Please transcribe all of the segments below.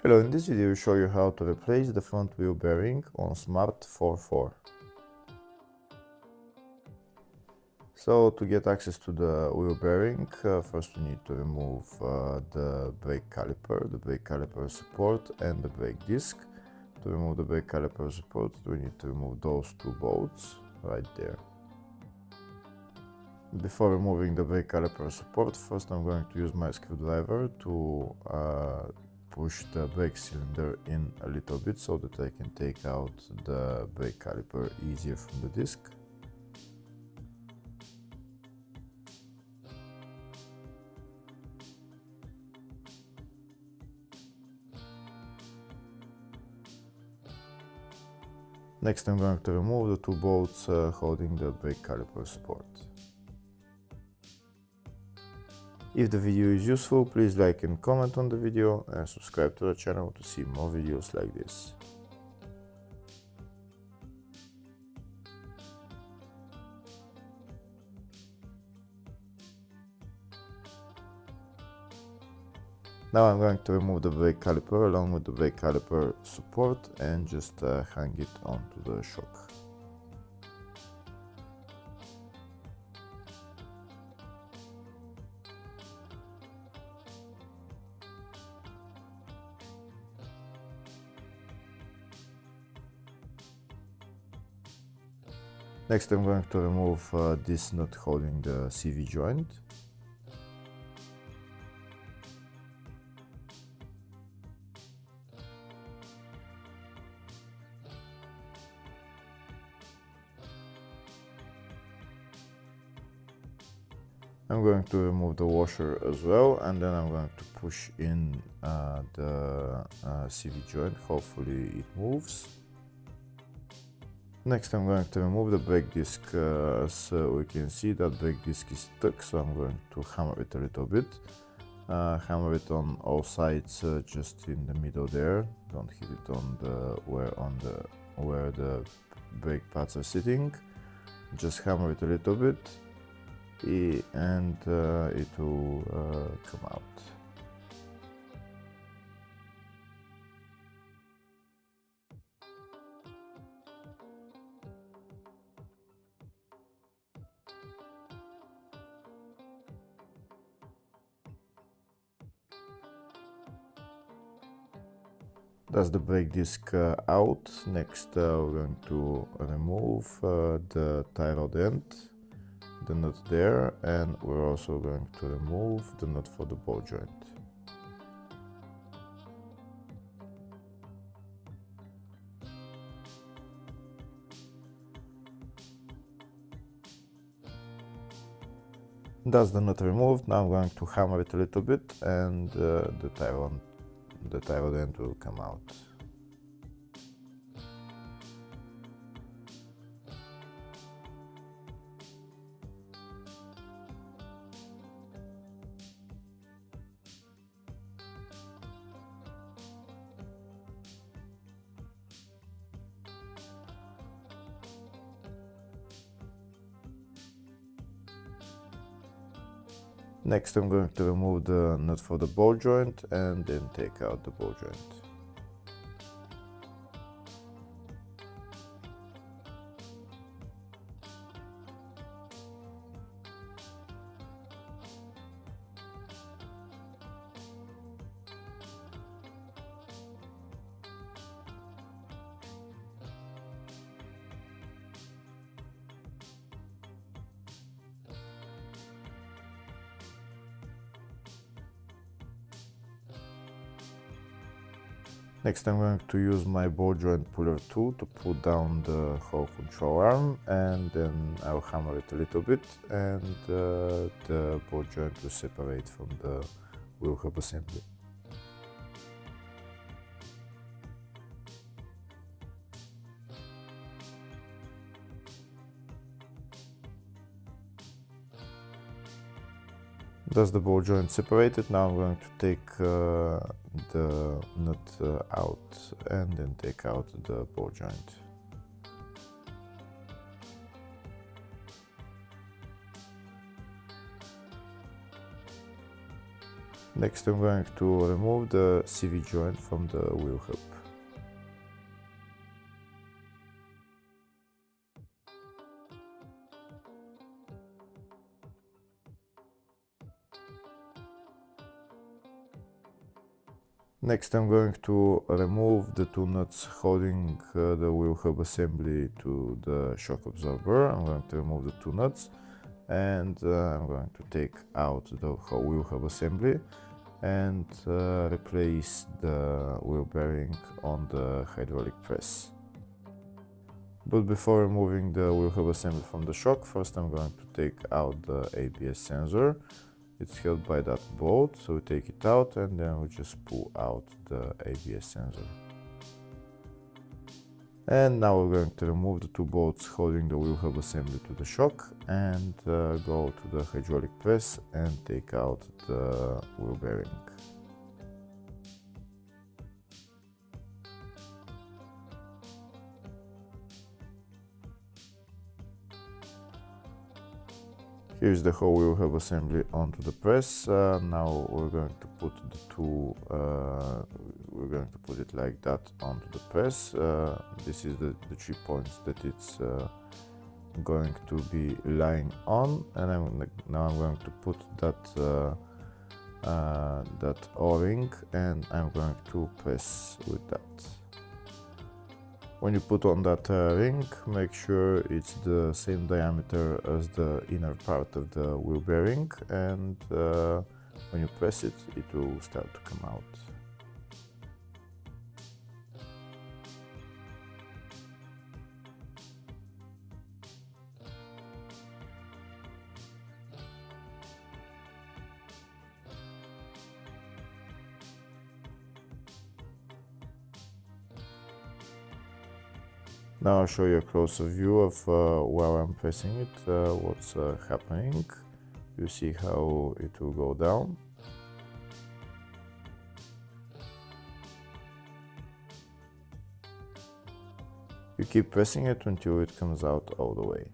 Hello, in this video I will show you how to replace the front wheel bearing on Smart ForFour. So to get access to the wheel bearing, first we need to remove the brake caliper support and the brake disc. To remove the brake caliper support we need to remove those two bolts right there. Before removing the brake caliper support, first I'm going to use my screwdriver to push the brake cylinder in a little bit so that I can take out the brake caliper easier from the disc. Next I'm going to remove the two bolts holding the brake caliper support. If the video is useful, please like and comment on the video and subscribe to the channel to see more videos like this. Now I'm going to remove the brake caliper along with the brake caliper support and just hang it onto the shock. Next I'm going to remove this nut holding the CV joint. I'm going to remove the washer as well, and then I'm going to push in the CV joint. Hopefully it moves. Next I'm going to remove the brake disc. So we can see that brake disc is stuck, so I'm going to hammer it a little bit. Hammer it on all sides, just in the middle there. Don't hit it on where the brake pads are sitting. Just hammer it a little bit, and it will come out. That's the brake disc out. Next we're going to remove the tie rod end, the nut there, and we're also going to remove the nut for the ball joint. That's the nut removed. Now I'm going to hammer it a little bit, and the tie rod end will come out. Next I'm going to remove the nut for the ball joint and then take out the ball joint. Next I'm going to use my ball joint puller tool to pull down the whole control arm, and then I'll hammer it a little bit, and the ball joint will separate from the wheel hub assembly. That's the ball joint separated. Now I'm going to take the nut out and then take out the ball joint. Next I'm going to remove the CV joint from the wheel hub. Next I'm going to remove the two nuts holding the wheel hub assembly to the shock absorber. I'm going to remove the two nuts, and I'm going to take out the wheel hub assembly and replace the wheel bearing on the hydraulic press. But before removing the wheel hub assembly from the shock, first I'm going to take out the ABS sensor. It's held by that bolt, so we take it out and then we just pull out the ABS sensor. And now we're going to remove the two bolts holding the wheel hub assembly to the shock and go to the hydraulic press and take out the wheel bearing. Here's the whole wheel hub assembly onto the press. Now we're going to put the two, we're going to put it like that onto the press. This is the 3 points that it's going to be lying on, and now I'm going to put that that O-ring, and I'm going to press with that. When you put on that ring, make sure it's the same diameter as the inner part of the wheel bearing, and when you press it, it will start to come out. Now I'll show you a closer view of while I'm pressing it, what's happening. You see how it will go down. You keep pressing it until it comes out all the way.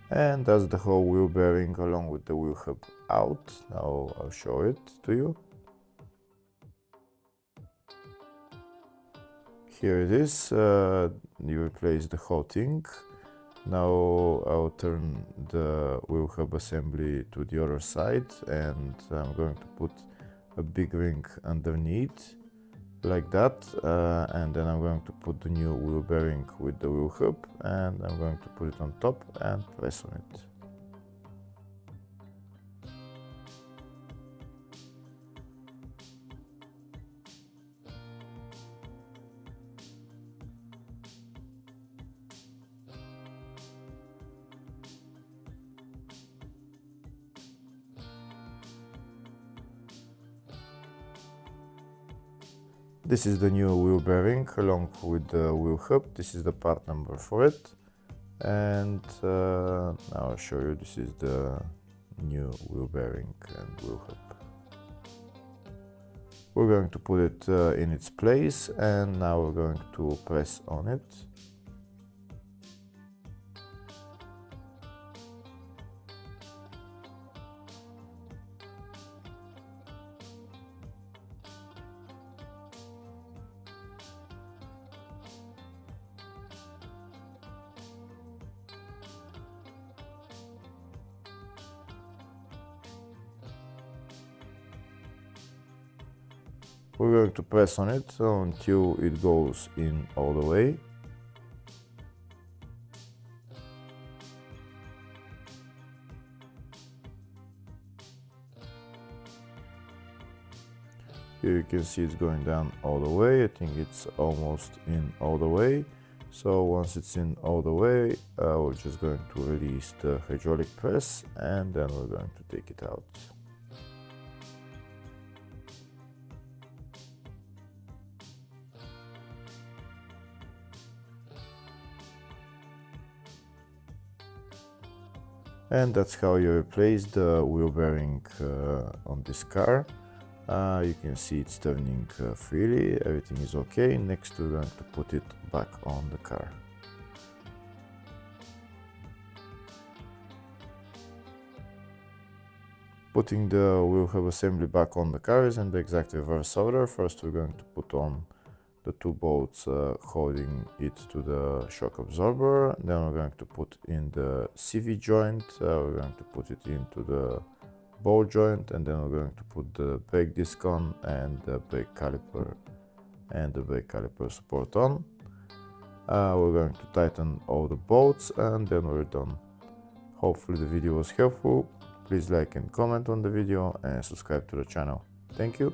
And that's the whole wheel bearing along with the wheel hub out. Now I'll show it to you. Here it is. You replace the whole thing. Now I'll turn the wheel hub assembly to the other side, and I'm going to put a big ring underneath like that, and then I'm going to put the new wheel bearing with the wheel hub, and I'm going to put it on top and press on it. This is the new wheel bearing along with the wheel hub. This is the part number for it. And now I'll show you, this is the new wheel bearing and wheel hub. We're going to put it in its place, and now we're going to press on it. We're going to press on it until it goes in all the way. Here you can see it's going down all the way. I think it's almost in all the way. So once it's in all the way, we're just going to release the hydraulic press, and then we're going to take it out. And that's how you replace the wheel bearing on this car. You can see it's turning freely, everything is okay. Next we're going to put it back on the car. Putting the wheel hub assembly back on the car is in the exact reverse order. First we're going to put on the two bolts holding it to the shock absorber. Then we're going to put in the CV joint, we're going to put it into the ball joint, and then we're going to put the brake disc on and the brake caliper support on. We're going to tighten all the bolts and then we're done. Hopefully the video was helpful. Please like and comment on the video and subscribe to the channel. Thank you.